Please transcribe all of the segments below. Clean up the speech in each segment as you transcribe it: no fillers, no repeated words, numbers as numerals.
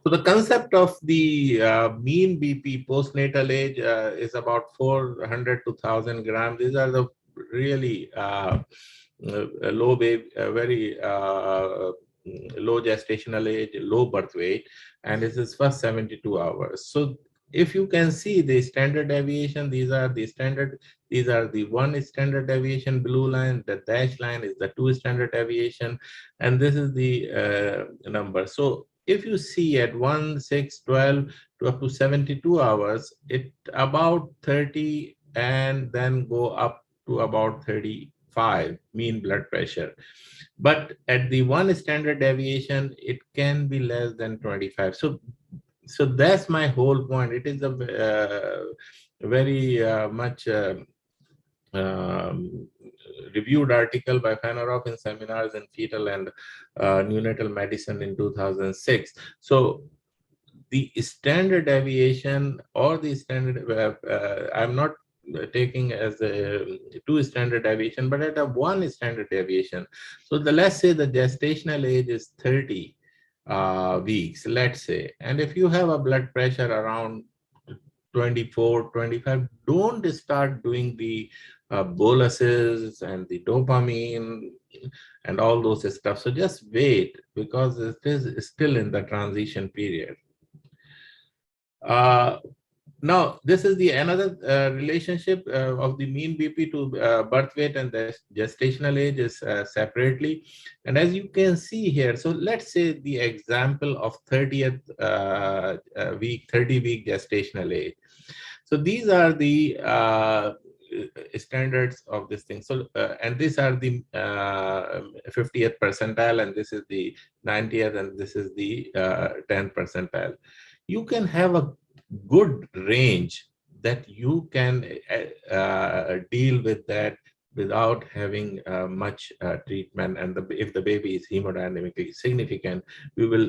So the concept of the mean BP postnatal age is about 400 to 1,000 grams. These are the really low baby, very low gestational age, low birth weight, and this is first 72 hours. So if you can see the standard deviation, these are the standard, these are the one standard deviation blue line, the dashed line is the two standard deviation, and this is the number. So if you see at 1, 6, 12 to up to 72 hours, it about 30 and then go up to about 35 mean blood pressure. But at the one standard deviation, it can be less than 25. So that's my whole point. It is a very much um, reviewed article by Fanarov in Seminars in Fetal and Neonatal Medicine in 2006. So the standard deviation or the standard, I'm not taking as a two standard deviation, but at a one standard deviation. So let's say the gestational age is 30 weeks, let's say, and if you have a blood pressure around 24, 25, don't start doing the boluses and the dopamine and all those stuff. So just wait, because it is still in the transition period. Now, this is the another relationship of the mean BP to birth weight and the gestational age is separately. And as you can see here, so let's say the example of 30th week, 30-week gestational age. So these are the standards of this thing. So, and these are the 50th percentile, and this is the 90th, and this is the 10th percentile. You can have a good range that you can deal with that without having much treatment. And if the baby is hemodynamically significant, we will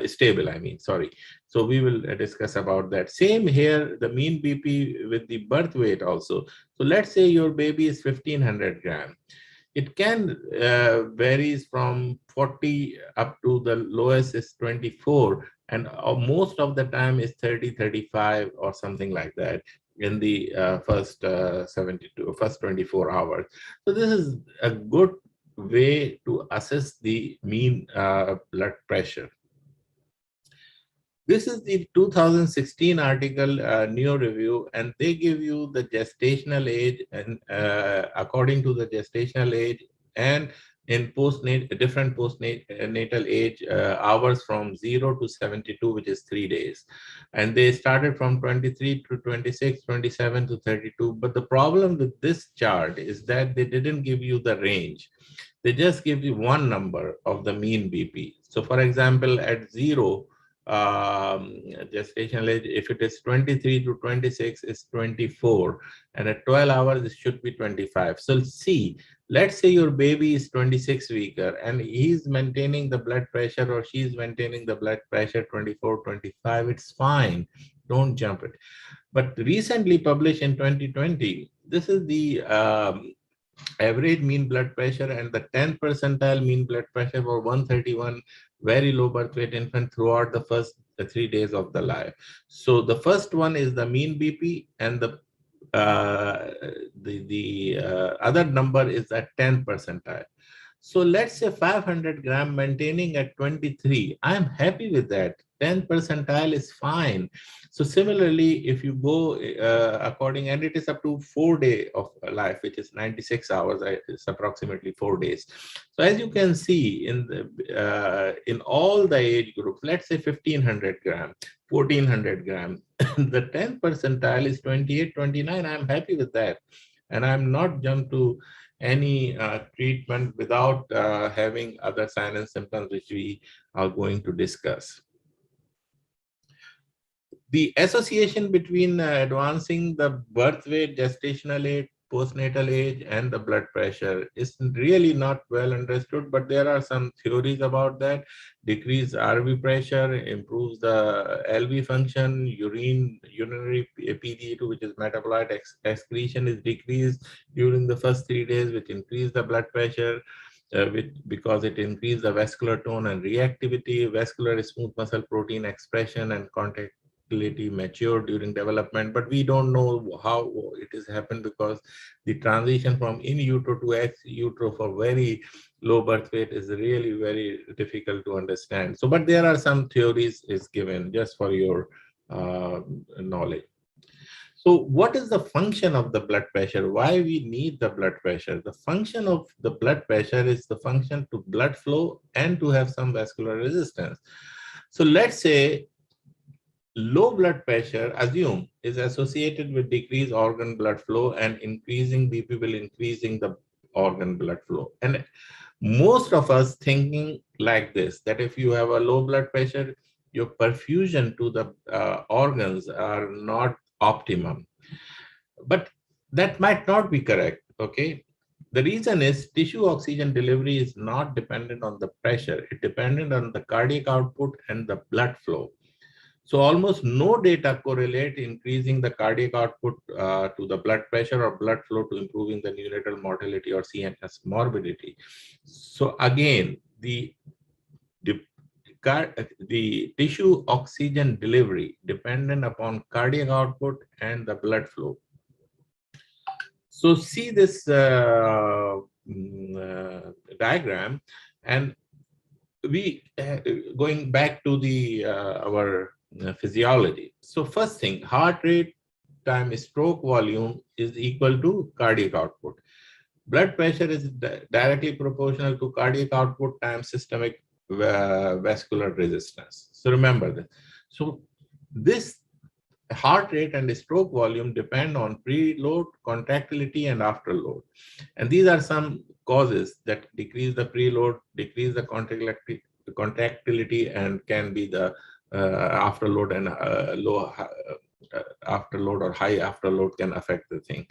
stable, I mean, sorry. So we will discuss about that. Same here, the mean BP with the birth weight also. So let's say your baby is 1,500 grams. It can varies from 40 up to the lowest is 24, and most of the time is 30, 35 or something like that in the first 24 hours. So this is a good way to assess the mean blood pressure. This is the 2016 article, Neo Review, and they give you the gestational age, and according to the gestational age and in different postnatal age hours from 0 to 72, which is 3 days. And they started from 23 to 26, 27 to 32. But the problem with this chart is that they didn't give you the range. They just give you one number of the mean BP. So for example, at 0, gestational age, if it is 23 to 26, is 24, and at 12 hours it should be 25. So see, let's say your baby is 26 weeker and he's maintaining the blood pressure, or she's maintaining the blood pressure 24, 25, it's fine, don't jump it. But recently published in 2020, this is the average mean blood pressure and the 10th percentile mean blood pressure for 131 very low birth weight infant throughout the first 3 days of the life. So the first one is the mean BP, and the other number is at 10th percentile. So let's say 500 gram maintaining at 23. I'm happy with that. 10th percentile is fine. So similarly, if you go according, and it is up to 4 days of life, which is 96 hours, it's approximately 4 days. So as you can see in the in all the age groups, let's say 1500 gram, 1400 gram, the 10th percentile is 28, 29. I'm happy with that. And I'm not jumped to any treatment without having other signs and symptoms, which we are going to discuss. The association between advancing the birth weight, gestational age, postnatal age, and the blood pressure is really not well understood, but there are some theories about that. Decreased RV pressure improves the LV function, urinary PGE2, which is metabolite excretion, is decreased during the first 3 days, which increase the blood pressure. because it increases the vascular tone and reactivity, vascular smooth muscle protein expression and contractility mature during development. But we don't know how it has happened, because the transition from in utero to ex utero for very low birth weight is really very difficult to understand. So, but there are some theories is given just for your knowledge. So what is the function of the blood pressure? Why we need the blood pressure? The function of the blood pressure is the function to blood flow and to have some vascular resistance. So let's say low blood pressure, assume, is associated with decreased organ blood flow, and increasing BP will increasing the organ blood flow. And most of us thinking like this, that if you have a low blood pressure, your perfusion to the organs are not optimum. But that might not be correct, okay? The reason is tissue oxygen delivery is not dependent on the pressure. It dependent on the cardiac output and the blood flow. So almost no data correlate increasing the cardiac output to the blood pressure or blood flow to improving the neonatal mortality or CNS morbidity. So again, the tissue oxygen delivery dependent upon cardiac output and the blood flow. So see this diagram, and we going back to the our physiology. So first thing, heart rate times stroke volume is equal to cardiac output. Blood pressure is directly proportional to cardiac output times systemic vascular resistance. So remember this. So this heart rate and stroke volume depend on preload, contractility, and afterload. And these are some causes that decrease the preload, decrease the contractility, and can be the afterload, and low afterload or high afterload can affect the thing.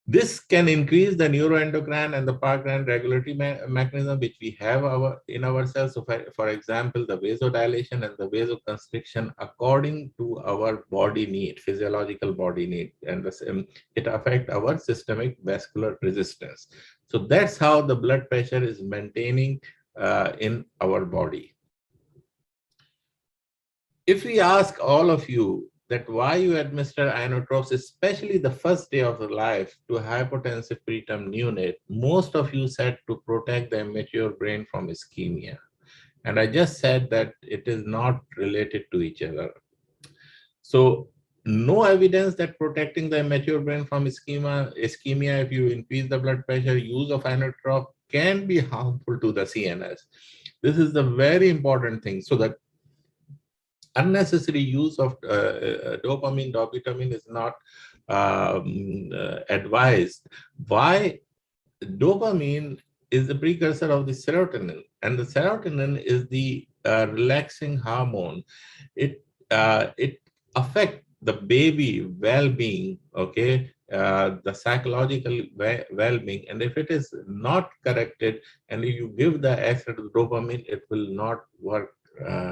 This can increase the neuroendocrine and the Park-Rand regulatory mechanism which we have in ourselves. So for example, the vasodilation and the vasoconstriction according to our body need, physiological body need, and it affects our systemic vascular resistance. So that's how the blood pressure is maintaining in our body. If we ask all of you that why you administer inotropes, especially the first day of the life, to a hypotensive preterm neonate, most of you said to protect the immature brain from ischemia. And I just said that it is not related to each other. So no evidence that protecting the immature brain from ischemia, if you increase the blood pressure, use of inotrope can be harmful to the CNS. This is the very important thing. So that unnecessary use of dopamine, dobutamine is not advised. Why? Dopamine is the precursor of the serotonin, and the serotonin is the relaxing hormone. It affects the baby well-being, okay, the psychological well-being, and if it is not corrected and you give the extra dopamine, it will not work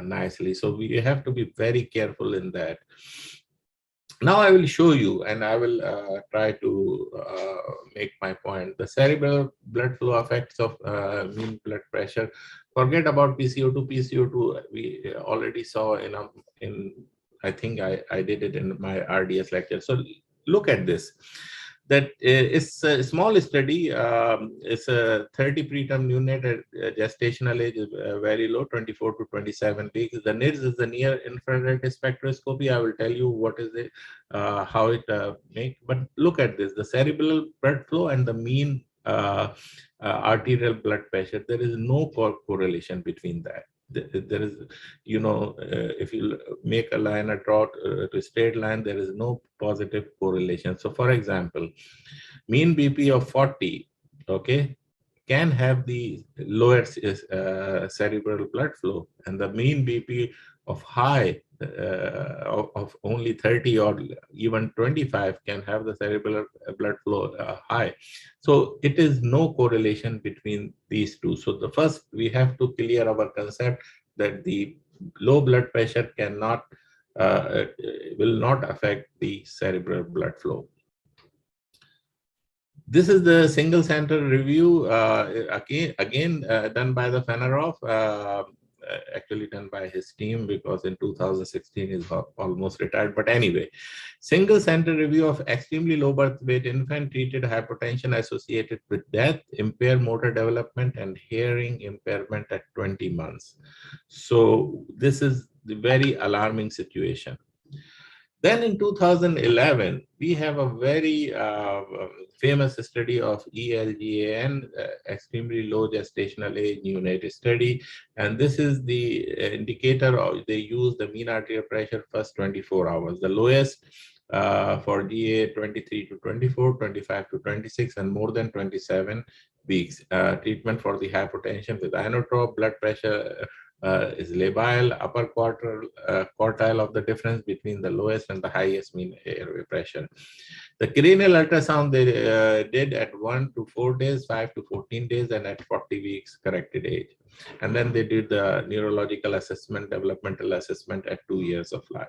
nicely. So we have to be very careful in that. Now I will show you, and I will try to make my point. The cerebral blood flow effects of mean blood pressure. Forget about PCO2. PCO2 we already saw in I think I did it in my RDS lecture. So look at this. That it's a small study. It's a 30 preterm neonate gestational age is very low, 24 to 27 weeks. The NIRS is the near infrared spectroscopy. I will tell you what is it, how it make. But look at this: the cerebral blood flow and the mean arterial blood pressure. There is no correlation between that. There is, you know, if you make a line, a draw to a straight line, there is no positive correlation. So for example, mean BP of 40, okay, can have the lower cerebral blood flow, and the mean BP of high of only 30 or even 25 can have the cerebral blood flow high. So it is no correlation between these two. So the first, we have to clear our concept that the low blood pressure cannot will not affect the cerebral blood flow. This is the single center review, again done by the Fanaroff, actually done by his team, because in 2016 he's almost retired. But anyway, single center review of extremely low birth weight infant treated hypertension associated with death, impaired motor development, and hearing impairment at 20 months. So this is the very alarming situation. Then in 2011, we have a very famous study of ELGAN, extremely low gestational age neonatal study. And this is the indicator of, they use the mean arterial pressure first 24 hours. The lowest for GA 23 to 24, 25 to 26, and more than 27 weeks. Treatment for the hypotension with inotrope, blood pressure is labile, upper quartile of the difference between the lowest and the highest mean airway pressure. The cranial ultrasound they did at 1 to 4 days, 5 to 14 days, and at 40 weeks corrected age. And then they did the neurological assessment, developmental assessment at 2 years of life.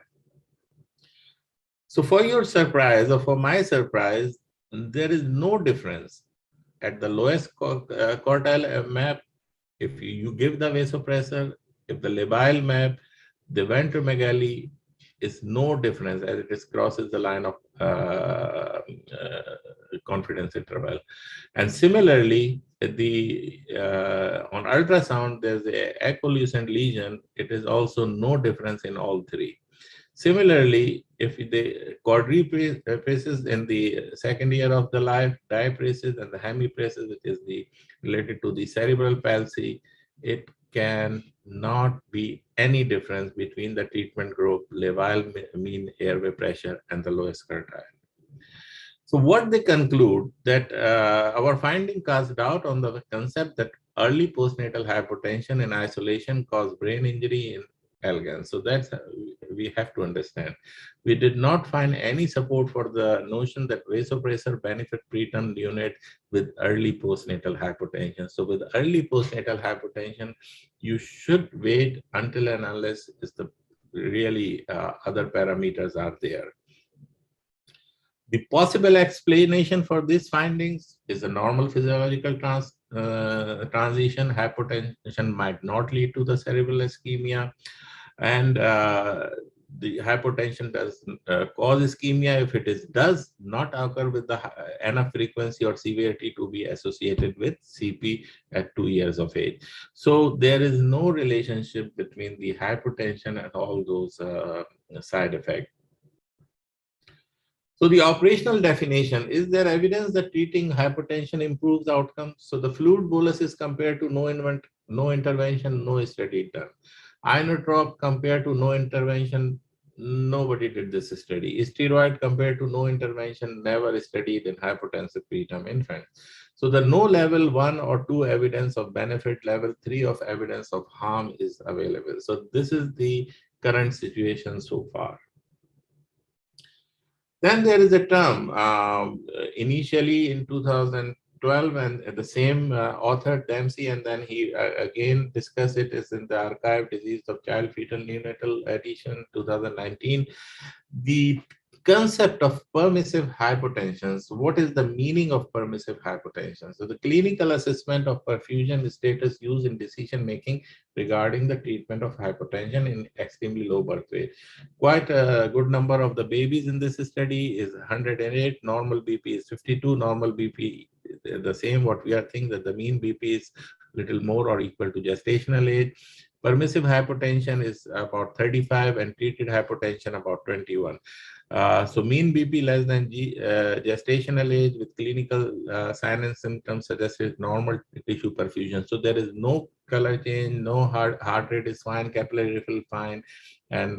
So for your surprise, or for my surprise, there is no difference at the lowest quartile map. If you give the vasopressor, if the labile map, the ventromegaly is no difference as it crosses the line of confidence interval. And similarly, the on ultrasound, there's a echolucent lesion. It is also no difference in all three. Similarly, if the quadripresis in the second year of the life, diapresis, and the hemipresis, which is related to the cerebral palsy, it can not be any difference between the treatment group, labile mean airway pressure, and the lowest quartile. So what they conclude that our finding casts doubt on the concept that early postnatal hypotension in isolation cause brain injury in ELGAN. So that's we have to understand. We did not find any support for the notion that vasopressor benefit preterm neonate with early postnatal hypotension. So with early postnatal hypotension, you should wait until and unless is the really other parameters are there. The possible explanation for these findings is a normal physiological transition. Hypotension might not lead to the cerebral ischemia, and the hypotension does cause ischemia if it does not occur with the enough frequency or severity to be associated with CP at 2 years of age. So there is no relationship between the hypertension and all those side effects. So the operational definition, is there evidence that treating hypertension improves outcomes? So the fluid bolus is compared to no intervention, no study done. Inotrope compared to no intervention, nobody did this study. Steroid compared to no intervention, never studied in hypotensive preterm infants. So the no level 1 or 2 evidence of benefit, level 3 of evidence of harm is available. So this is the current situation so far. Then there is a term initially in 2012, and the same author Dempsey, and then he again discussed it, is in the archive, Disease of Child Fetal Neonatal edition 2019. The concept of permissive hypotension. So what is the meaning of permissive hypotension? So the clinical assessment of perfusion status used in decision making regarding the treatment of hypotension in extremely low birth weight. Quite a good number of the babies in this study is 108, normal BP is 52, normal BP the same. What we are thinking that the mean BP is little more or equal to gestational age. Permissive hypotension is about 35 and treated hypotension about 21. So mean BP less than gestational age with clinical sign and symptoms suggested normal tissue perfusion. So there is no color change, no heart rate is fine, capillary refill fine, and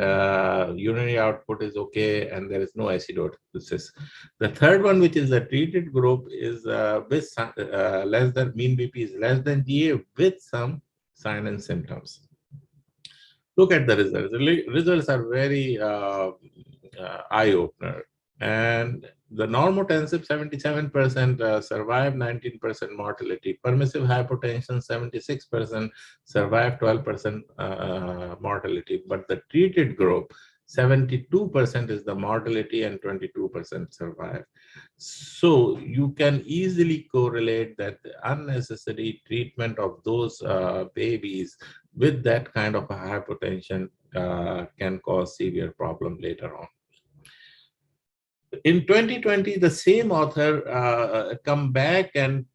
urinary output is okay, and there is no acidosis. The third one, which is the treated group, is with less than mean BP is less than GA with some sign and symptoms. Look at the results. The results are very eye-opener. And the normotensive 77% survive 19% mortality. Permissive hypotension 76% survive 12% mortality. But the treated group 72% is the mortality, and 22% survive. So you can easily correlate that the unnecessary treatment of those babies with that kind of a hypotension can cause severe problem later on. In 2020, the same author come back and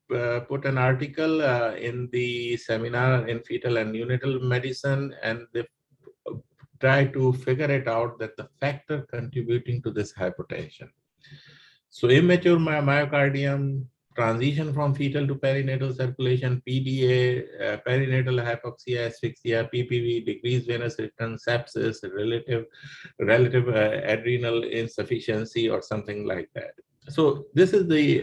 put an article in the seminar in fetal and neonatal medicine, and they try to figure it out that the factor contributing to this hypotension. So immature myocardium, transition from fetal to perinatal circulation, PDA, perinatal hypoxia, asphyxia, PPV, decreased venous return, sepsis, relative adrenal insufficiency, or something like that. So this is the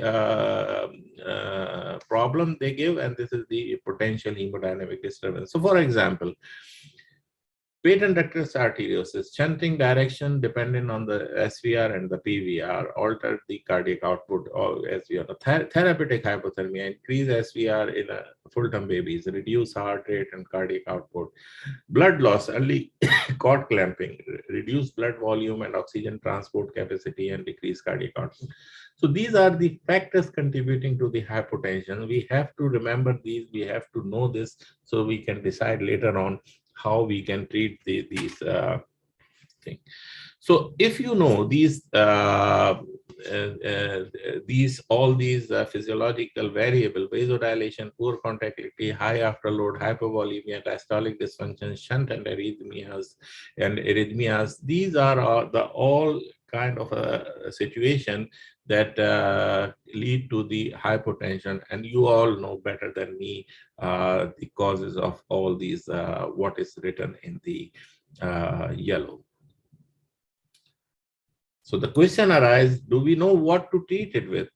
problem they give, and this is the potential hemodynamic disturbance. So for example, patent ductus arteriosus, shunting direction dependent on the SVR and the PVR, altered the cardiac output of SVR. Therapeutic hypothermia, increase SVR in full-term babies, reduce heart rate and cardiac output. Blood loss, early cord clamping, reduce blood volume and oxygen transport capacity, and decrease cardiac output. So these are the factors contributing to the hypotension. We have to remember these, we have to know this, so we can decide later on how we can treat these things. So if you know these all these physiological variable, vasodilation, poor contractility, high afterload, hypovolemia, diastolic dysfunction, shunt and arrhythmias, these are all kind of a situation that lead to the hypotension, and you all know better than me the causes of all these, what is written in the yellow. So the question arises, do we know what to treat it with?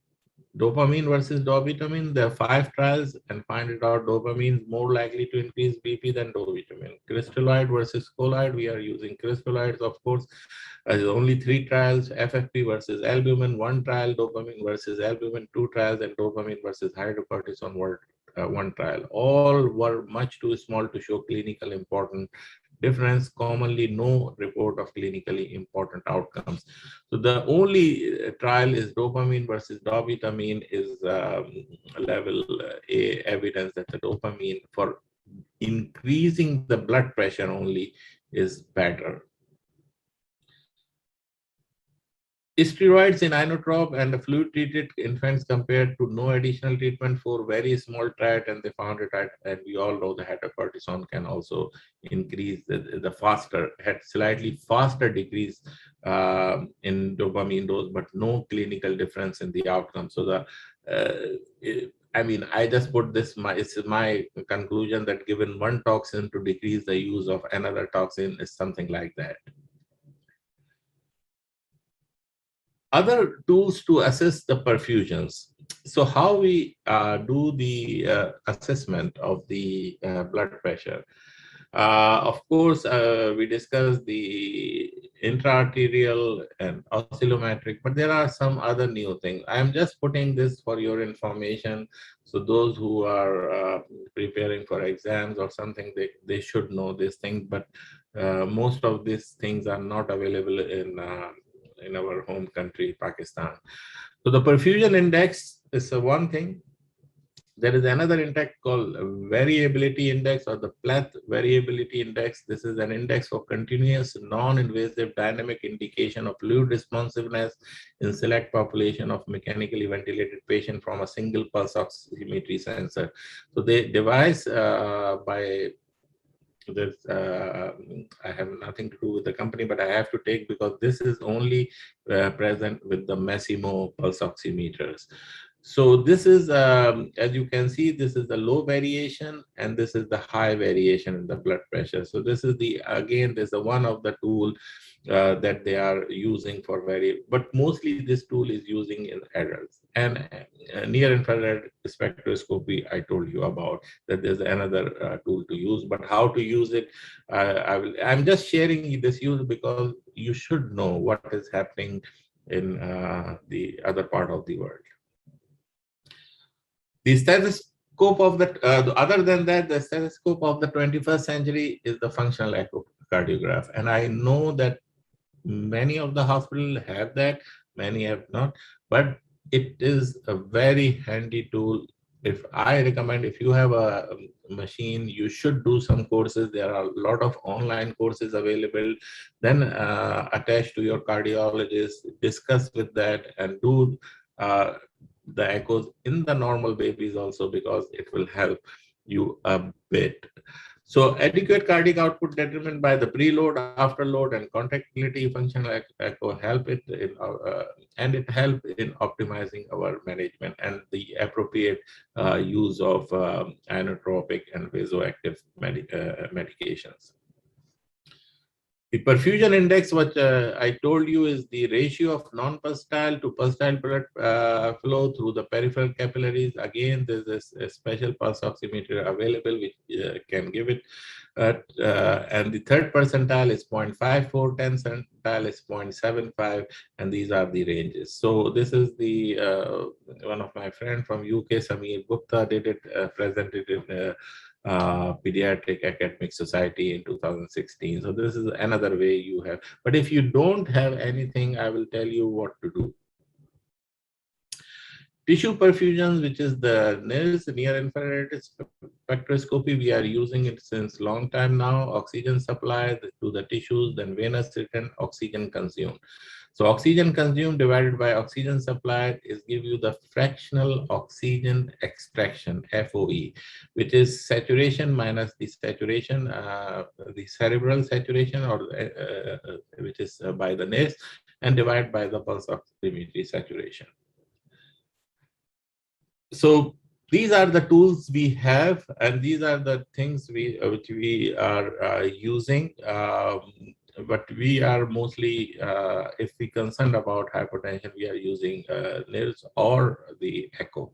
Dopamine versus dobutamine. There are 5 trials, and find it out dopamine is more likely to increase BP than dobutamine. Crystalloid versus colloid, we are using crystalloids, of course. There's only 3 trials, FFP versus albumin, 1 trial, dopamine versus albumin, 2 trials, and dopamine versus hydrocortisone, 1 trial. All were much too small to show clinical important difference, commonly no report of clinically important outcomes. So the only trial is dopamine versus dobutamine is level A evidence that the dopamine for increasing the blood pressure only is better. Steroids in inotrope and the fluid-treated infants compared to no additional treatment for very small triad, and they found it at, and we all know the hydrocortisone can also increase the faster, had slightly faster decrease in dopamine dose, but no clinical difference in the outcome. So the I mean, I just put this, it's my conclusion that given one toxin to decrease the use of another toxin is something like that. Other tools to assess the perfusions. So how we do the assessment of the blood pressure. Of course, we discussed the intra-arterial and oscillometric, but there are some other new things. I'm just putting this for your information. So those who are preparing for exams or something, they should know this thing, but most of these things are not available in our home country, Pakistan. So the perfusion index is one thing. There is another index called variability index, or the Plath variability index. This is an index for continuous non-invasive dynamic indication of fluid responsiveness in select population of mechanically ventilated patient from a single pulse oximetry sensor. So they devise by this, I have nothing to do with the company, but I have to take because this is only present with the Massimo pulse oximeters. So this is, as you can see, this is the low variation and this is the high variation in the blood pressure. So this is the, again, this is one of the tool that they are using for but mostly this tool is using in adults. And near infrared spectroscopy, I told you about that there's another tool to use, but how to use it, I'm just sharing this use because you should know what is happening in the other part of the world. The stethoscope of the, other than that, the stethoscope of the 21st century is the functional echocardiograph. And I know that Many of the hospitals have that, many have not, but it is a very handy tool. If I recommend, if you have a machine, you should do some courses. There are a lot of online courses available. Then attach to your cardiologist, discuss with that, and do uh, the echoes in the normal babies also, because it will help you a bit. So adequate cardiac output determined by the preload, afterload, and contractility functional echo help it in, and it help in optimizing our management and the appropriate use of inotropic and vasoactive medications. The perfusion index, which I told you, is the ratio of non-pulsatile to pulsatile blood flow through the peripheral capillaries. Again, there's a special pulse oximeter available which can give it. And the third percentile is 0.54, 10th percentile is 0.75, and these are the ranges. So this is the one of my friend from UK, Samir Gupta, did it, presented it Pediatric Academic Society in 2016. So this is another way you have. But if you don't have anything, I will tell you what to do. Tissue perfusion, which is the NIRS, near infrared spectroscopy, we are using it since long time now. Oxygen supply to the tissues, then venous return, oxygen consumed. So oxygen consumed divided by oxygen supplied is give you the fractional oxygen extraction, FOE, which is saturation minus the saturation, the cerebral saturation, or which is by the NIRS, and divided by the pulse oximetry saturation. So these are the tools we have, and these are the things which we are using. But we are mostly, if we concerned about hypotension, we are using NIRS or the echo.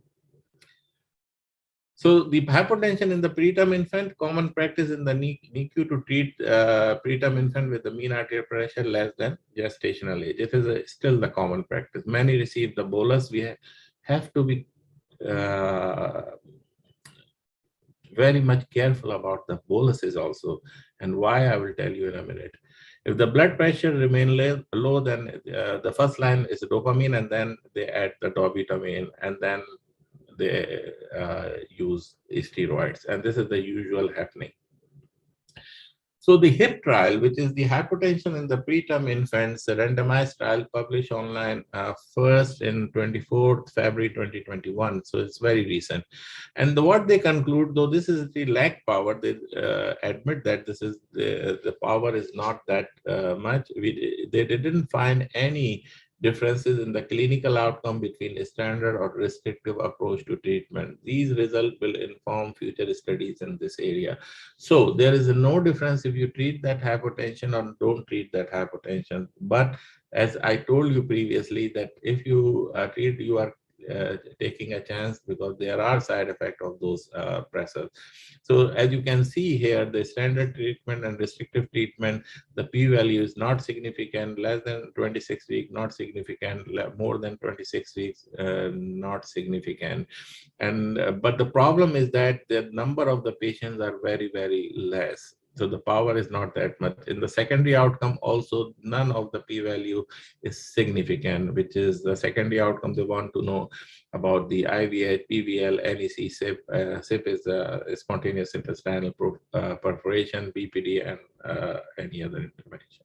So the hypotension in the preterm infant, common practice in the NICU to treat preterm infant with the mean arterial pressure less than gestational age. It is still the common practice. Many receive the bolus. We have to be very much careful about the boluses also, and why I will tell you in a minute. If the blood pressure remain low, then the first line is dopamine, and then they add the dobutamine, and then they use steroids, and this is the usual happening. So the HIP trial, which is the hypotension in the preterm infants, a randomized trial published online first in 24th February 2021. So it's very recent. And what they conclude, though this is the lag power, they admit that this is the power is not that much. They didn't find any differences in the clinical outcome between a standard or restrictive approach to treatment. These results will inform future studies in this area. So there is no difference if you treat that hypotension or don't treat that hypotension. But as I told you previously, that if you treat, you are taking a chance, because there are side effects of those pressors. So as you can see here, the standard treatment and restrictive treatment, the p-value is not significant, less than 26 weeks, not significant, more than 26 weeks, not significant. And but the problem is that the number of the patients are very, very less. So the power is not that much. In the secondary outcome also, none of the p-value is significant, which is the secondary outcome they want to know about the IVH, PVL, NEC, SIP. SIP is spontaneous intestinal perforation, BPD, and any other intervention.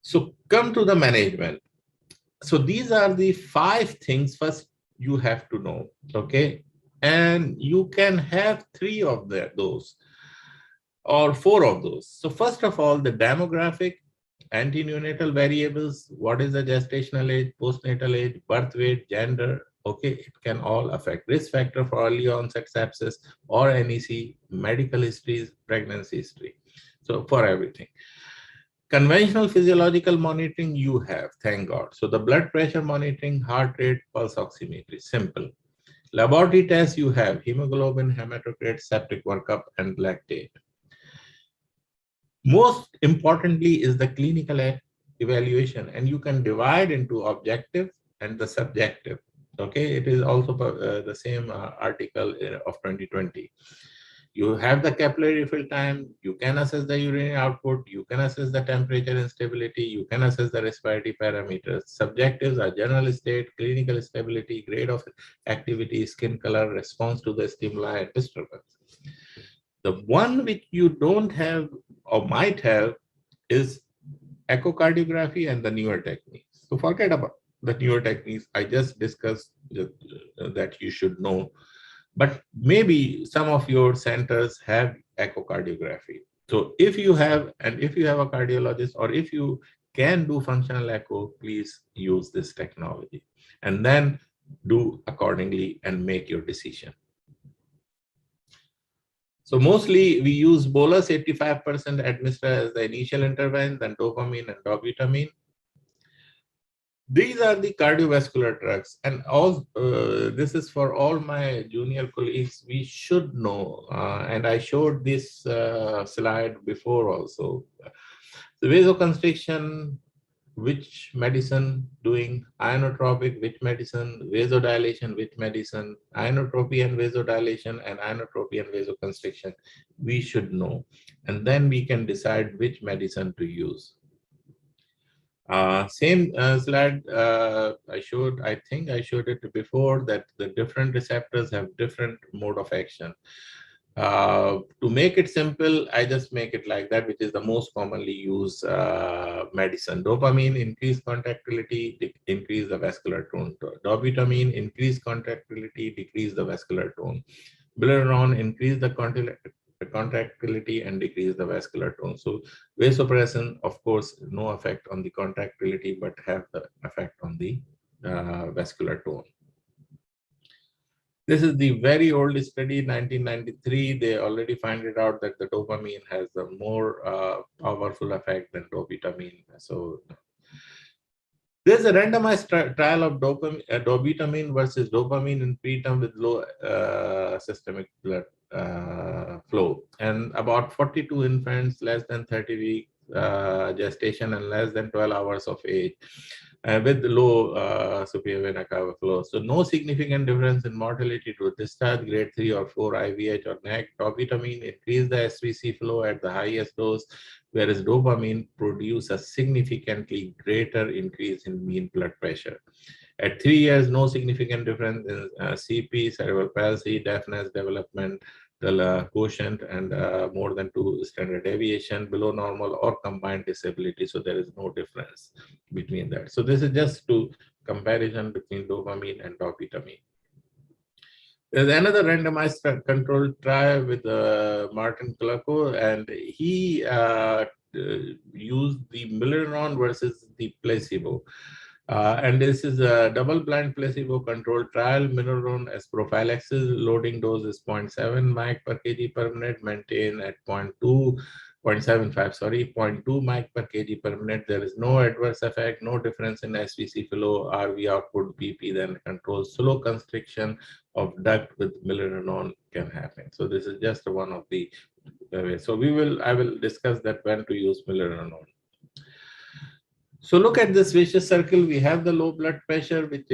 So come to the management. So these are the 5 things first you have to know, okay? And you can have 3 of those or 4 of those. So first of all, the demographic, anteneonatal variables, what is the gestational age, postnatal age, birth weight, gender, okay, it can all affect. Risk factor for early onset sepsis or NEC, medical histories, pregnancy history. So for everything. Conventional physiological monitoring you have, thank God. So the blood pressure monitoring, heart rate, pulse oximetry, simple. Laboratory tests you have, hemoglobin, hematocrit, septic workup, and lactate. Most importantly is the clinical evaluation, and you can divide into objective and the subjective. Okay, it is also the same article of 2020. You have the capillary fill time, you can assess the urinary output, you can assess the temperature instability, you can assess the respiratory parameters. Subjectives are general state, clinical stability, grade of activity, skin color, response to the stimuli, and disturbance. The one which you don't have or might have is echocardiography and the newer techniques. So forget about the newer techniques. I just discussed that you should know. But maybe some of your centers have echocardiography. So if you have, and if you have a cardiologist, or if you can do functional echo, please use this technology and then do accordingly and make your decision. So mostly we use bolus 85% administered as the initial intervention, then dopamine and dobutamine. These are the cardiovascular drugs, and all this is for all my junior colleagues. We should know, and I showed this slide before also. The vasoconstriction, which medicine doing, inotropic, which medicine, vasodilation, which medicine, inotropy and vasodilation, and inotropy and vasoconstriction, we should know. And then we can decide which medicine to use. Same slide I think I showed it before, that the different receptors have different mode of action. To make it simple, I just make it like that, which is the most commonly used medicine. Dopamine, increase contractility, increase the vascular tone. Dobutamine, increase contractility, decrease the vascular tone. Bilateron, increase the contractility and decrease the vascular tone. So vasopressin, of course, no effect on the contractility, but have the effect on the vascular tone. This is the very old study, 1993. They already find it out that the dopamine has a more powerful effect than dobutamine. So there's a randomized trial of dobutamine versus dopamine in preterm with low systemic blood flow. And about 42 infants, less than 30 weeks gestation and less than 12 hours of age. With low superior vena cava flow. So no significant difference in mortality to discharge, grade 3 or 4 IVH or NAC. Dobutamine increased the SVC flow at the highest dose, whereas dopamine produced a significantly greater increase in mean blood pressure. At 3 years, no significant difference in CP, cerebral palsy, deafness, development, the quotient, and more than 2 standard deviation, below normal or combined disability. So there is no difference between that. So this is just to comparison between dopamine and dobutamine. There's another randomized controlled trial with Martin Clarko, and he used the Milleron versus the placebo. And this is a double-blind placebo-controlled trial. Milleron as prophylaxis, loading dose is 0.7 mic per kg per minute, maintained at 0.75, 0.2 mic per kg per minute. There is no adverse effect, no difference in SVC flow, RV output, BP, then control. Slow constriction of duct with Milleron can happen. So this is just one of the ways. So I will discuss that when to use Milleron. So look at this vicious circle. We have the low blood pressure, which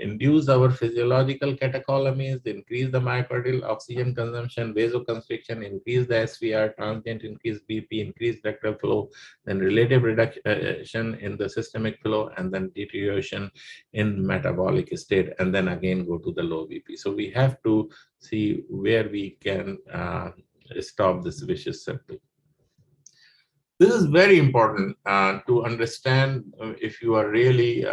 induce our physiological catecholamines, increase the myocardial oxygen consumption, vasoconstriction, increase the SVR, transient increase BP, increase ductal flow, then relative reduction in the systemic flow, and then deterioration in metabolic state, and then again go to the low BP. So we have to see where we can stop this vicious circle. This is very important to understand if you are really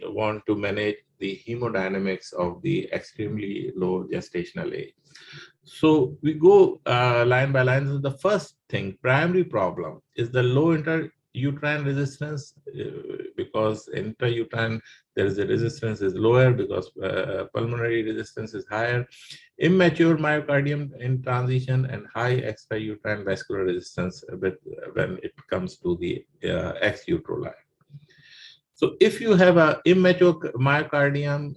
want to manage the hemodynamics of the extremely low gestational age. So we go line by line. So the first thing, primary problem, is the low intrauterine resistance, because intrauterine there is a resistance is lower because pulmonary resistance is higher. Immature myocardium in transition and high extrauterine vascular resistance when it comes to the ex utero line. So if you have an immature myocardium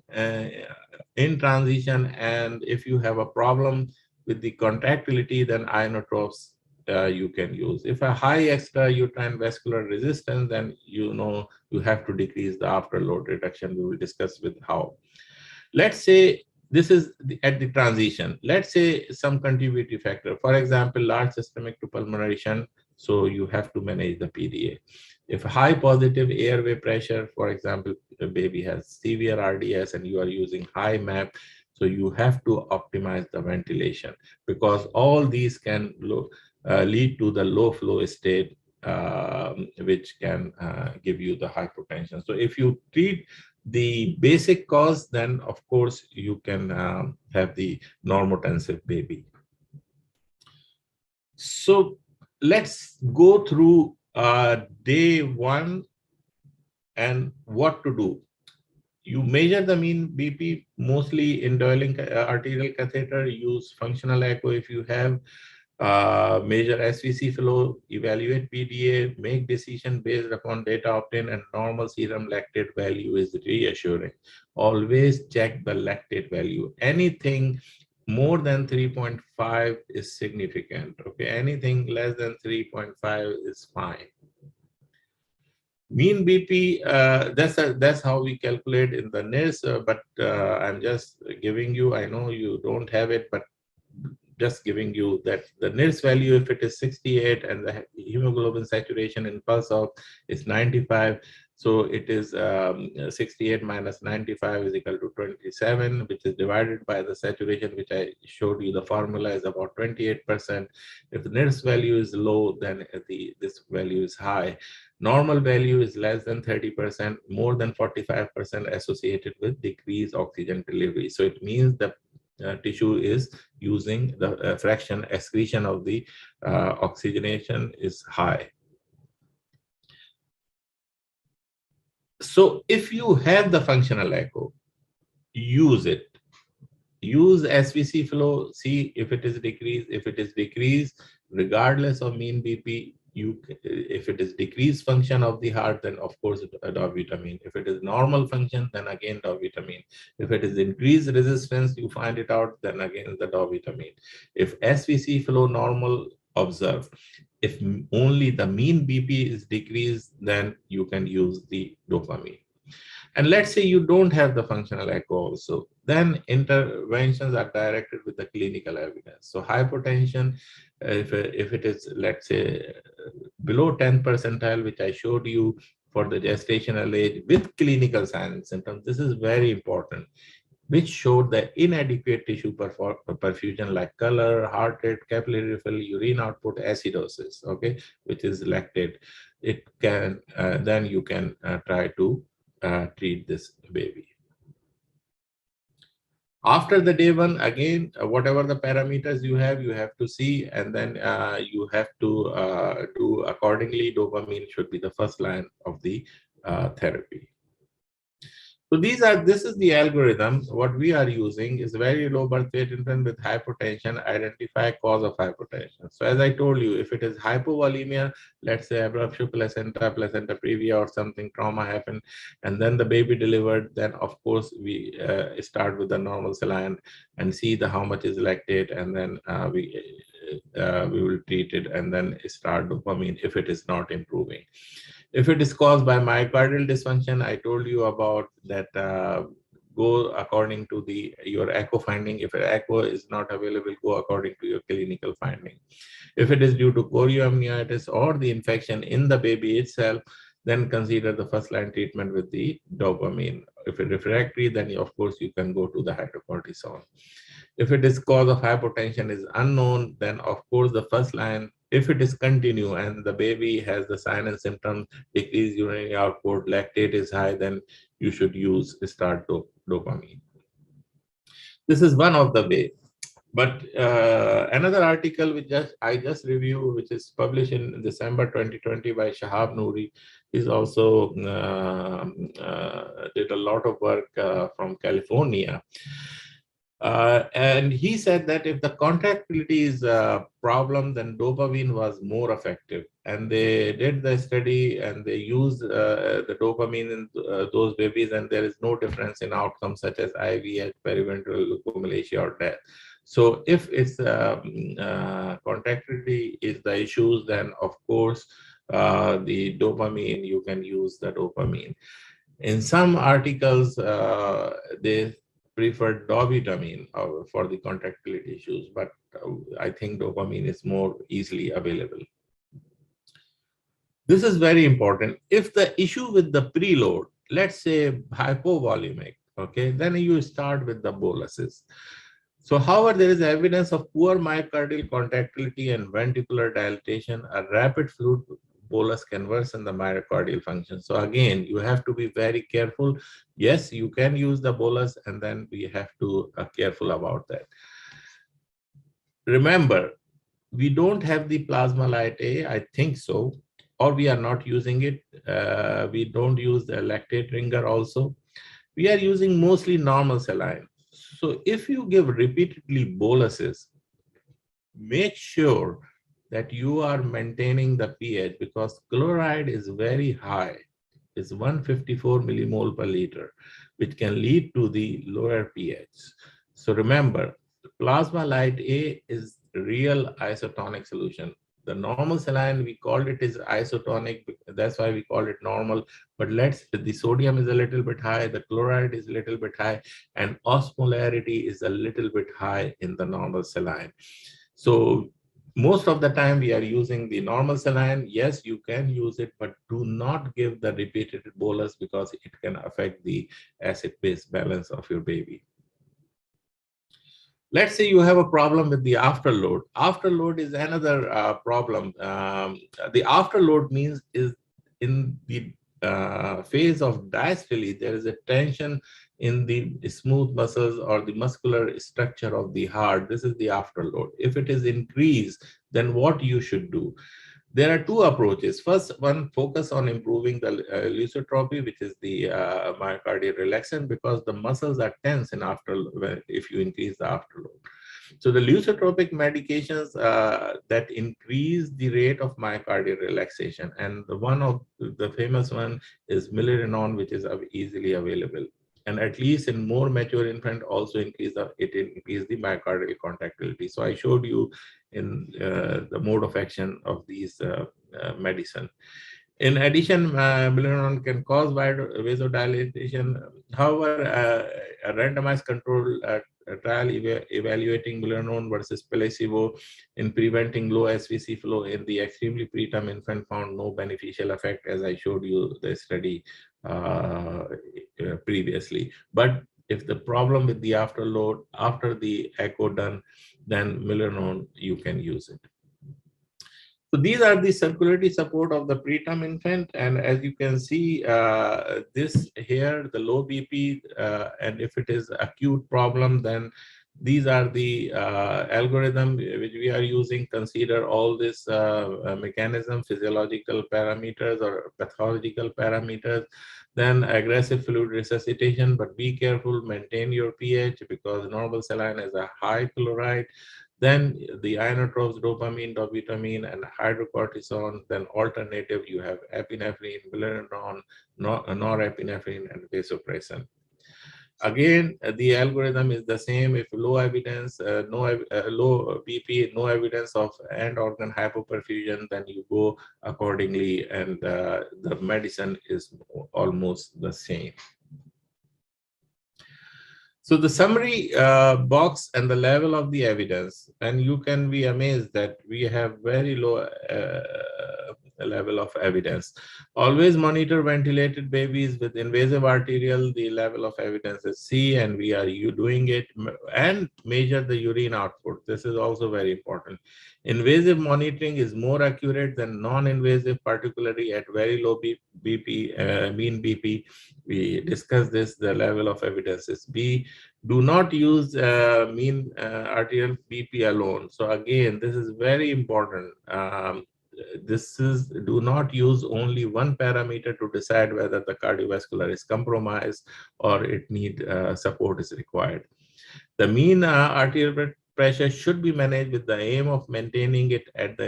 in transition, and if you have a problem with the contractility, then inotropes you can use. If a high extrauterine vascular resistance, then you have to decrease the afterload reduction. We will discuss with how. Let's say This is at the transition. Let's say some contributory factor, for example, large systemic to pulmonary shunt, so you have to manage the PDA. If high positive airway pressure, for example, the baby has severe RDS and you are using high MAP, so you have to optimize the ventilation, because all these can lead to the low flow state, which can give you the hypotension. So if you treat the basic cause, then of course you can have the normotensive baby. So let's go through day one and what to do. You measure the mean BP mostly in Doyling arterial catheter. Use functional echo if you have. Measure SVC flow, evaluate PDA, make decision based upon data obtained, and normal serum lactate value is reassuring. Always check the lactate value. Anything more than 3.5 is significant. Okay, anything less than 3.5 is fine. Mean BP, that's how we calculate in the NIRS, but I'm just giving you, I know you don't have it, but just giving you that the NIRS value, if it is 68 and the hemoglobin saturation in pulse ox is 95, so it is 68 minus 95 is equal to 27, which is divided by the saturation, which I showed you the formula is about 28%. If the NIRS value is low, then this value is high. Normal value is less than 30%, more than 45% associated with decreased oxygen delivery. So it means the tissue is using the fraction excretion of the oxygenation is high. So if you have the functional echo, use it. Use SVC flow, see if it is decreased. If it is decreased, regardless of mean BP, if it is decreased function of the heart, then of course dobutamine. If it is normal function, then again dobutamine. If it is increased resistance, you find it out, then again the dobutamine. If SVC flow normal, observe. If only the mean BP is decreased, then you can use the dopamine. And let's say you don't have the functional echo also, then interventions are directed with the clinical evidence. So hypotension, if it is, let's say, below 10 percentile, which I showed you for the gestational age with clinical signs and symptoms, this is very important, which showed the inadequate tissue perfusion like color, heart rate, capillary refill, urine output, acidosis, okay, which is lactate. It can, then you can try to treat this baby. After the day one, again, whatever the parameters you have to see, and then you have to do accordingly. Dopamine should be the first line of the therapy. So this is the algorithm. What we are using is very low birth weight infant with hypotension, identify cause of hypotension. So as I told you, if it is hypovolemia, let's say abruptio placenta, placenta previa or something, trauma happened, and then the baby delivered, then of course we start with the normal saline and see how much is lactate, and then we will treat it and then start dopamine if it is not improving. If it is caused by myocardial dysfunction, I told you about that, go according to your echo finding. If an echo is not available, go according to your clinical finding. If it is due to chorioamnionitis or the infection in the baby itself, then consider the first line treatment with the dopamine. If it's refractory, then of course you can go to the hydrocortisone. If it is cause of hypotension is unknown, then of course the first line, if it is continue and the baby has the sign and symptoms, decreased urinary output, lactate is high, then you should start dopamine. This is one of the ways. But another article which I just reviewed, which is published in December 2020 by Shahab Noori, is also did a lot of work from California. And he said that if the contractility is a problem, then dopamine was more effective. And they did the study and they used the dopamine in those babies, and there is no difference in outcomes such as IVH, periventral leukomalacia, or death. So if it's contractility is the issues, then of course the dopamine, you can use the dopamine. In some articles, they prefer dobutamine for the contractility issues, but I think dopamine is more easily available. This is very important. If the issue with the preload, let's say hypovolemic, okay, then you start with the boluses. So, however, there is evidence of poor myocardial contractility and ventricular dilatation. A rapid fluid bolus can worsen the myocardial function. So, again, you have to be very careful. Yes, you can use the bolus, and then we have to be careful about that. Remember, we don't have the plasma light A, I think so, or we are not using it. We don't use the lactate ringer also. We are using mostly normal saline. So if you give repeatedly boluses, make sure that you are maintaining the pH, because chloride is very high. It's 154 millimole per liter, which can lead to the lower pH. So remember, plasma light A is real isotonic solution. The normal saline, we called it is isotonic. That's why we call it normal. But the sodium is a little bit high, the chloride is a little bit high, and osmolarity is a little bit high in the normal saline. So most of the time we are using the normal saline. Yes, you can use it, but do not give the repeated bolus because it can affect the acid-base balance of your baby. Let's say you have a problem with the afterload. Afterload is another problem. The afterload means is in the phase of diastole, there is a tension in the smooth muscles or the muscular structure of the heart. This is the afterload. If it is increased, then what you should do? There are two approaches. First one, focus on improving the lusotropy, which is the myocardial relaxant, because the muscles are tense in if you increase the afterload. So the lusotropic medications that increase the rate of myocardial relaxation, and one of the famous one is milrinone, which is easily available. And at least in more mature infant also increase the myocardial contractility. So I showed you in the mode of action of these medicine. In addition, milrinone can cause vasodilation. However, a randomized control trial evaluating milrinone versus placebo in preventing low SVC flow in the extremely preterm infant found no beneficial effect, as I showed you the study previously. But if the problem with the afterload after the echo done, then milrinone you can use it. So these are the circulatory support of the preterm infant, and as you can see, this here, the low BP, and if it is acute problem, then these are the algorithm which we are using. Consider all this mechanism, physiological parameters or pathological parameters, then aggressive fluid resuscitation, but be careful, maintain your pH because normal saline has a high chloride. Then the inotropes, dopamine, dobutamine, and hydrocortisone. Then alternative, you have epinephrine, milrinone, norepinephrine, and vasopressin. Again, the algorithm is the same. If low evidence, low BP, no evidence of end organ hypoperfusion, then you go accordingly, and the medicine is almost the same. So the summary box and the level of the evidence, and you can be amazed that we have very low level of evidence. Always monitor ventilated babies with invasive arterial. The level of evidence is C, and we are doing it, and measure the urine output. This is also very important. Invasive monitoring is more accurate than non-invasive, particularly at very low BP, mean BP. We discussed this, the level of evidence is B. Do not use mean arterial BP alone. So again, this is very important. Do not use only one parameter to decide whether the cardiovascular is compromised or it need support is required. The mean arterial pressure should be managed with the aim of maintaining it at the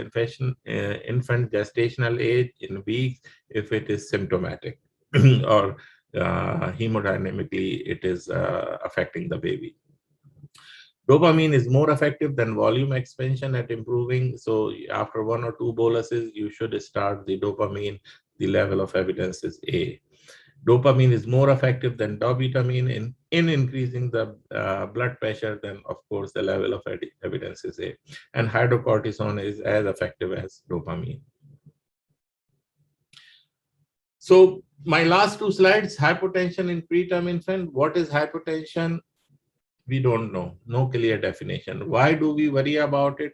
infant gestational age in weeks if it is symptomatic or hemodynamically it is affecting the baby. Dopamine is more effective than volume expansion at improving. So after 1 or 2 boluses, you should start the dopamine. The level of evidence is A. Dopamine is more effective than dobutamine in increasing the blood pressure. Then, of course, the level of evidence is A. And hydrocortisone is as effective as dopamine. So my last two slides, hypotension in preterm infant. What is hypotension? We don't know. No clear definition. Why do we worry about it?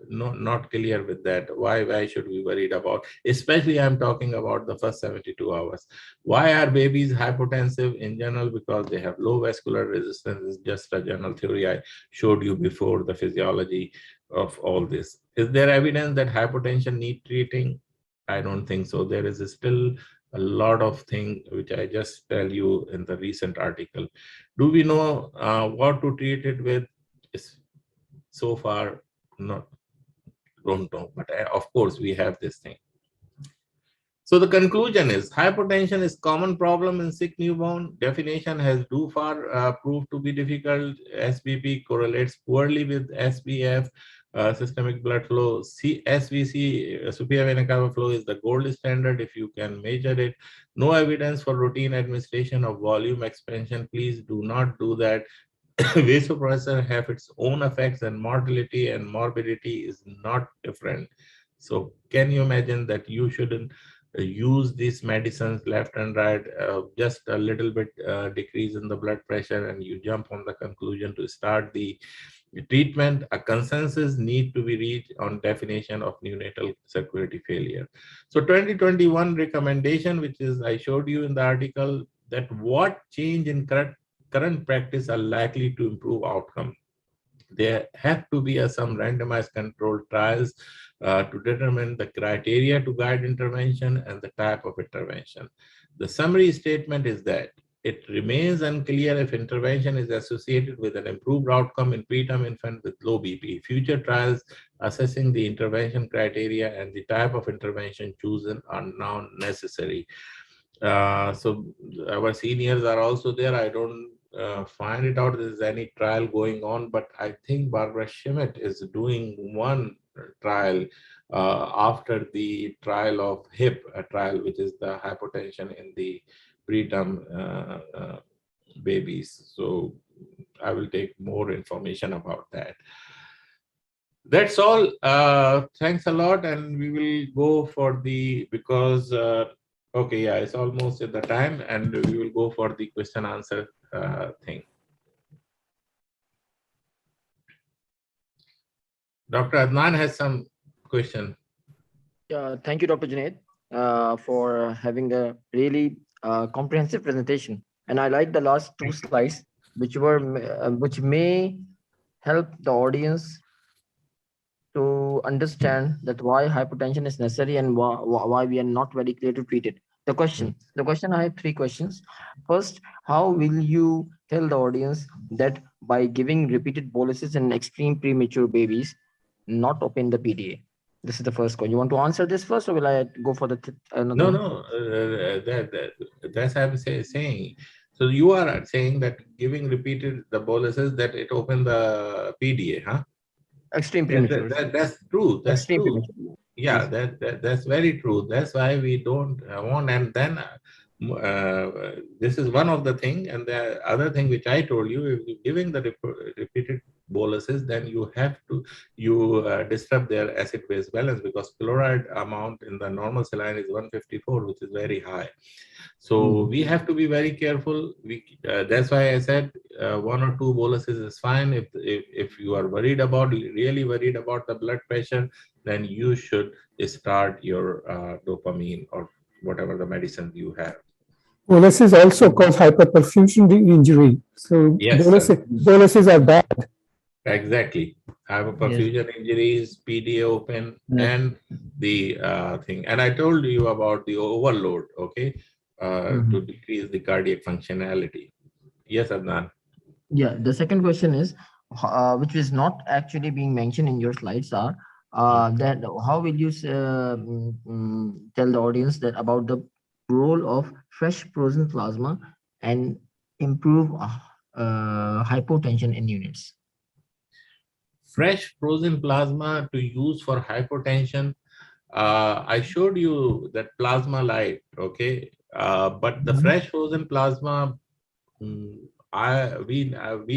No, not clear with that. Why should we worried about? Especially I'm talking about the first 72 hours. Why are babies hypotensive in general? Because they have low vascular resistance. It's just a general theory I showed you before, the physiology of all this. Is there evidence that hypotension need treating? I don't think so. There is still a lot of things which I just tell you in the recent article. Do we know what to treat it with? So far, not, don't know, but of course we have this thing. So the conclusion is hypertension is common problem in sick newborn. Definition has too far proved to be difficult. SBP correlates poorly with SBF, systemic blood flow. SVC, superior vena cava flow, is the gold standard if you can measure it. No evidence for routine administration of volume expansion. Please do not do that. Vasopressor have its own effects, and mortality and morbidity is not different. So can you imagine that you shouldn't use these medicines left and right, just a little bit decrease in the blood pressure, and you jump on the conclusion to start the treatment? A consensus need to be reached on definition of neonatal circulatory failure. So 2021 recommendation, which is I showed you in the article, that what change in current practice are likely to improve outcome. There have to be some randomized controlled trials to determine the criteria to guide intervention and the type of intervention. The summary statement is that it remains unclear if intervention is associated with an improved outcome in preterm infant with low BP. Future trials assessing the intervention criteria and the type of intervention chosen are now necessary. So our seniors are also there. I don't find it out if there's any trial going on, but I think Barbara Schmidt is doing one trial after the trial of HIP, a trial which is the hypotension in the preterm babies. So I will take more information about that. That's all. Thanks a lot, and we will go for the, because okay, yeah, it's almost at the time, and we will go for the question answer thing. Dr. Adnan has some question. Thank you, Dr. Junaid, for having a really comprehensive presentation. And I like the last two slides, which may help the audience to understand that why hypertension is necessary and why we are not very clear to treat it. The question, I have three questions. First, how will you tell the audience that by giving repeated boluses in extreme premature babies, not open the PDA? This is the first question. You want to answer this first, or will I go for the another? No, that's what I'm saying. So you are saying that giving repeated the boluses, that it open the PDA, huh? Extreme premature. That's true. That's Extreme true. premature. Yeah, that's very true. That's why we don't want. And then this is one of the thing. And the other thing which I told you, if you're giving the repeated boluses, then you have to disturb their acid-base balance, because chloride amount in the normal saline is 154, which is very high. So we have to be very careful. That's why I said one or two boluses is fine. If you are really worried about the blood pressure, then you should start your dopamine or whatever the medicine you have. Well, this is also called hyperperfusion injury. So yes, boluses are bad. Exactly. Hyperperfusion injuries, PDA open, and the thing. And I told you about the overload, okay, to decrease the cardiac functionality. Yes, Adnan. Yeah, the second question is, which is not actually being mentioned in your slides, are that how will you tell the audience that about the role of fresh frozen plasma and improve hypotension in units? Fresh frozen plasma to use for hypotension. I showed you that plasma light, okay. But the fresh frozen plasma, we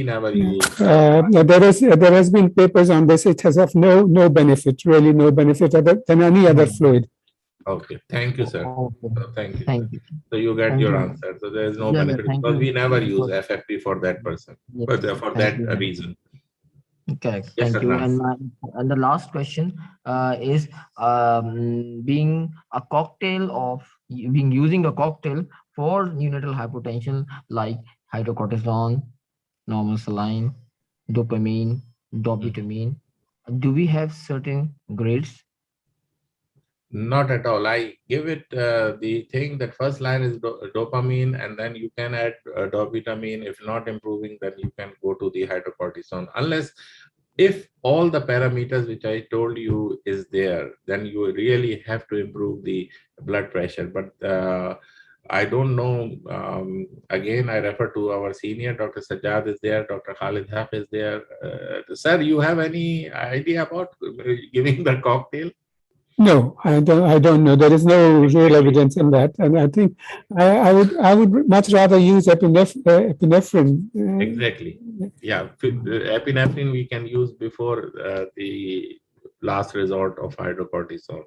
never use. There has been papers on this. It has of no benefit, really no benefit other than any other fluid. Okay, thank you, sir. Okay. So thank you. Thank you. So you get Thank your you. answer. So there is no Yeah, benefit thank because you. we never use For- FFP for that person, Yes, but for thank that you. reason. Correct. Yes, Thank you. Adnan. And the last question is being a cocktail of being using a cocktail for neonatal hypotension like hydrocortisone, normal saline, dopamine, dobutamine. Do we have certain grades? Not at all. I give it the thing that first line is dopamine, and then you can add dobutamine. If not improving, then you can go to the hydrocortisone. Unless if all the parameters which I told you is there, then you really have to improve the blood pressure. But I don't know. Again, I refer to our senior, Dr. Sajjad is there, Dr. Khalid Haq is there. Sir, you have any idea about giving the cocktail? No, I don't know. There is no real evidence in that, and I think I would much rather use epinephrine. Exactly. Yeah, epinephrine we can use before the last resort of hydrocortisone.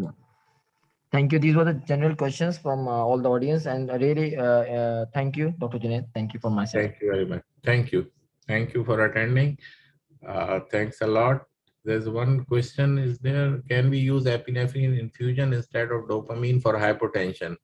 Yeah. Thank you. These were the general questions from all the audience, and really thank you, Dr. Junaid. Thank you for my side. Thank you very much. Thank you. Thank you for attending. Thanks a lot. There's one question is there. Can we use epinephrine infusion instead of dopamine for hypotension?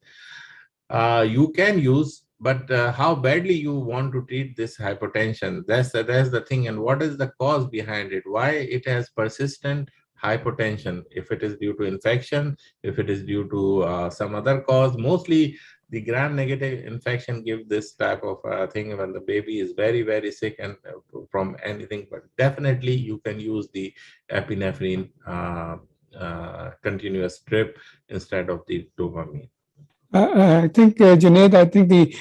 You can use, but how badly you want to treat this hypotension? That's the thing. And what is the cause behind it? Why it has persistent hypotension? If it is due to infection, if it is due to some other cause, mostly the gram-negative infection give this type of thing when the baby is very, very sick and from anything. But definitely you can use the epinephrine continuous drip instead of the dopamine. I think, Junaid, I think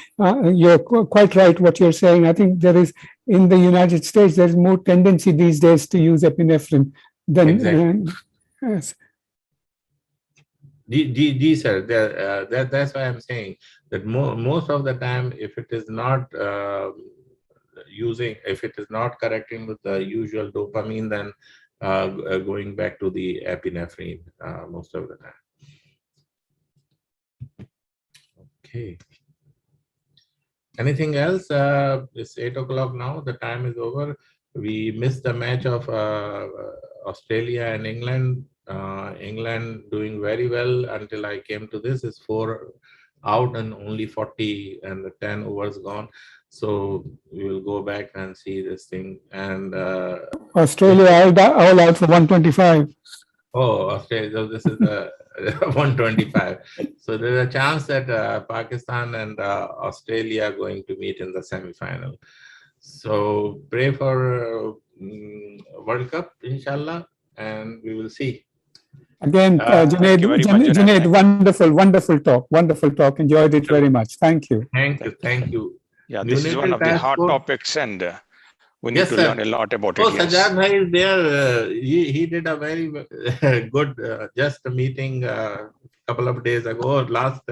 you're quite right what you're saying. I think there is, in the United States, there's more tendency these days to use epinephrine than... Exactly. Yes. Sir, that's why I'm saying that most of the time, if it is not if it is not correcting with the usual dopamine, then going back to the epinephrine most of the time. Okay. Anything else? It's 8 o'clock now. The time is over. We missed the match of Australia and England. England doing very well until I came to this. It's 4 out and only 40 and the 10 overs gone. So we will go back and see this thing. And Australia all out for 125. Oh, Australia. So this is the 125. So there's a chance that Pakistan and Australia are going to meet in the semi-final. So pray for World Cup, inshallah, and we will see. Again, Junaid, wonderful talk. Enjoyed it very much. Thank you. Thank you. Yeah, this is one of the hot topics, and we need to learn a lot about it. Sajjad Bhai is there. He did a very good just a meeting a couple of days ago, last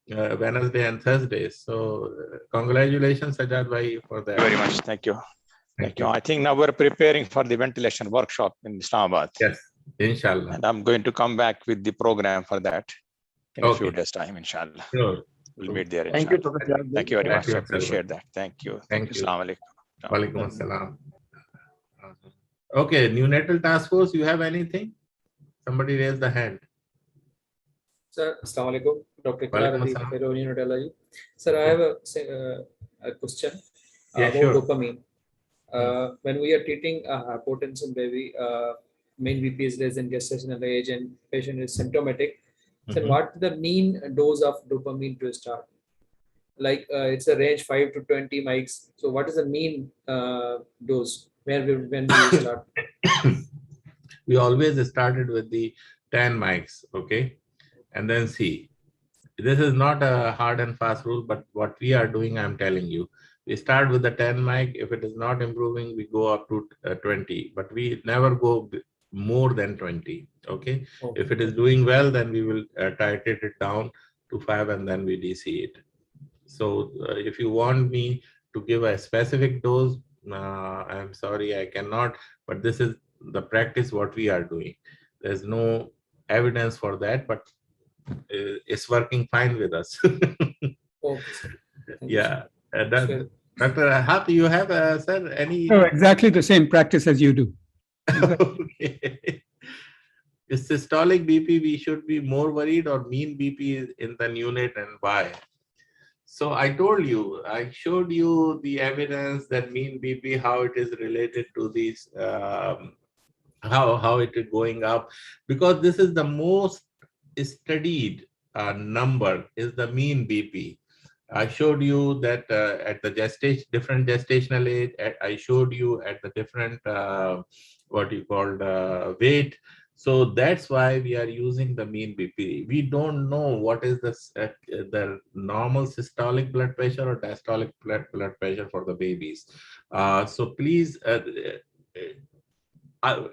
Wednesday and Thursday. So congratulations, Sajjad Bhai, for that. Very much. Thank you. Thank you. I think now we're preparing for the ventilation workshop in Islamabad. Yes, inshallah. And I'm going to come back with the program for that in a few days' time, inshallah. Sure. We'll meet there. Thank you, Thank you very much. I appreciate that. Thank you. Thank you. Assalamu alaikum. Walaikum assalam. Okay, neonatal task force, you have anything? Somebody raise the hand. Sir, Assalamu alaikum. Dr. Neonatology. Sir, I have a question about dopamine. When we are treating a hypotension baby, main BP is less than gestational age and patient is symptomatic, then what is the mean dose of dopamine to start? Like it's a range 5 to 20 mics. So what is the mean dose when we start? We always started with the 10 mics, okay? And then see. This is not a hard and fast rule, but what we are doing, I'm telling you. We start with the 10 mic. If it is not improving, we go up to 20, but we never go more than 20, okay? If it is doing well, then we will titrate it down to 5, and then we DC it. So if you want me to give a specific dose, I'm sorry, I cannot, but this is the practice what we are doing. There's no evidence for that, but it's working fine with us. Okay, sir. Thank you, Yeah. sir. Dr. Ahab, you have, sir, any? No, exactly the same practice as you do. Okay. Is systolic BP, we should be more worried, or mean BP in the neonate, and why? So I told you, I showed you the evidence that mean BP, how it is related to these, how it is going up, because this is the most studied number, is the mean BP. I showed you that at the different gestational age. I showed you at the different what you called weight. So that's why we are using the mean BP. We don't know what is the normal systolic blood pressure or diastolic blood pressure for the babies. So please,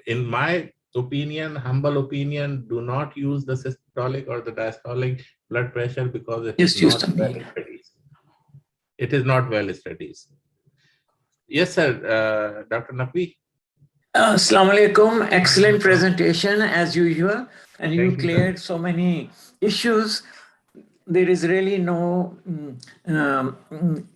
in my opinion, humble opinion, do not use the systolic or the diastolic blood pressure, because it is not well studied. It is not well studied. Yes, sir. Dr. Naqvi. Assalamu alaikum. Excellent presentation as usual, and you cleared so many issues. There is really no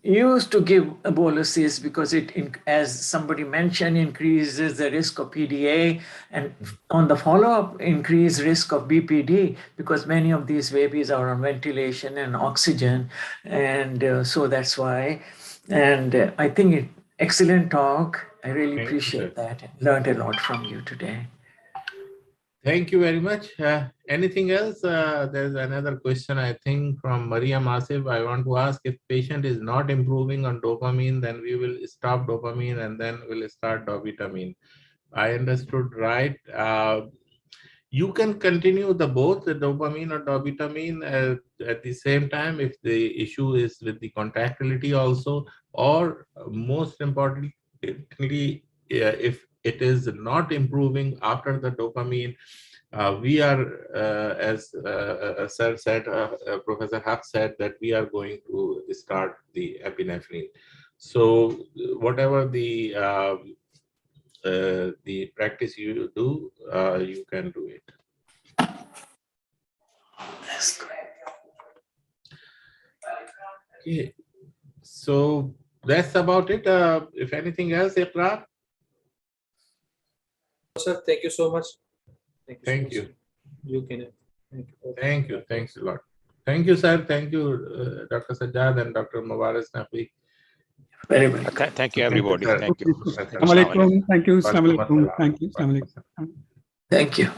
use to give boluses, because it, as somebody mentioned, increases the risk of PDA, and on the follow-up, increase risk of BPD, because many of these babies are on ventilation and oxygen, and so that's why. And I think excellent talk. I really appreciate that. Learned a lot from you today. Thank you very much. Anything else? There's another question, I think, from Maria Masif. I want to ask, if patient is not improving on dopamine, then we will stop dopamine and then we'll start dobutamine. I understood right. You can continue both the dopamine or dobutamine at the same time if the issue is with the contractility also, or most importantly, if it is not improving after the dopamine, we are, as Sir said, Professor Huff said, that we are going to start the epinephrine. So whatever the practice you do, you can do it. That's great. Okay, so that's about it. If anything else, Iqra? Sir, thank you so much. Thank you. You can. Thank you. Thanks a lot. Thank you, sir. Thank you, Dr. Sajjad and Dr. Mubarak Nafi. Very well. Okay, thank you, everybody. Thank you. Assalamu alaikum. Thank you. Assalamu alaikum. Thank you. Assalamu alaikum. Thank you.